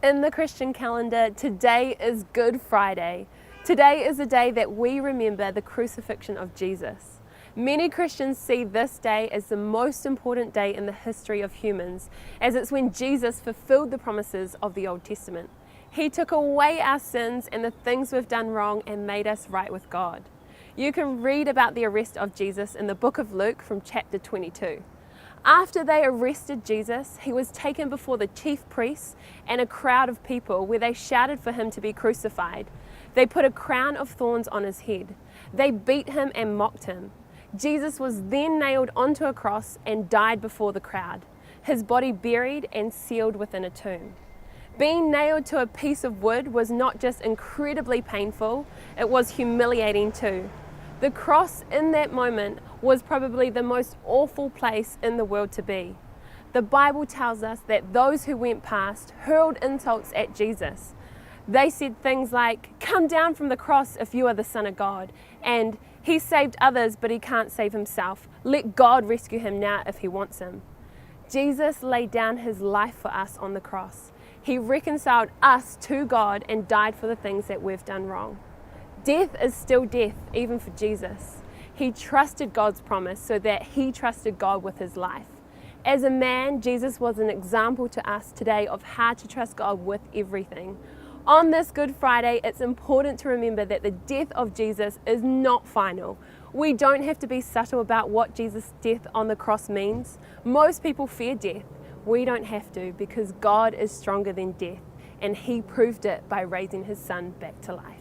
In the Christian calendar, today is Good Friday. Today is the day that we remember the crucifixion of Jesus. Many Christians see this day as the most important day in the history of humans, as it's when Jesus fulfilled the promises of the Old Testament. He took away our sins and the things we've done wrong and made us right with God. You can read about the arrest of Jesus in the book of Luke from chapter 22. After they arrested Jesus, he was taken before the chief priests and a crowd of people where they shouted for him to be crucified. They put a crown of thorns on his head. They beat him and mocked him. Jesus was then nailed onto a cross and died before the crowd, his body buried and sealed within a tomb. Being nailed to a piece of wood was not just incredibly painful, it was humiliating too. The cross in that moment was probably the most awful place in the world to be. The Bible tells us that those who went past hurled insults at Jesus. They said things like, "Come down from the cross if you are the Son of God," and "He saved others but he can't save himself. Let God rescue him now if he wants him." Jesus laid down his life for us on the cross. He reconciled us to God and died for the things that we've done wrong. Death is still death, even for Jesus. He trusted God's promise so that he trusted God with his life. As a man, Jesus was an example to us today of how to trust God with everything. On this Good Friday, it's important to remember that the death of Jesus is not final. We don't have to be subtle about what Jesus' death on the cross means. Most people fear death. We don't have to, because God is stronger than death, and he proved it by raising his son back to life.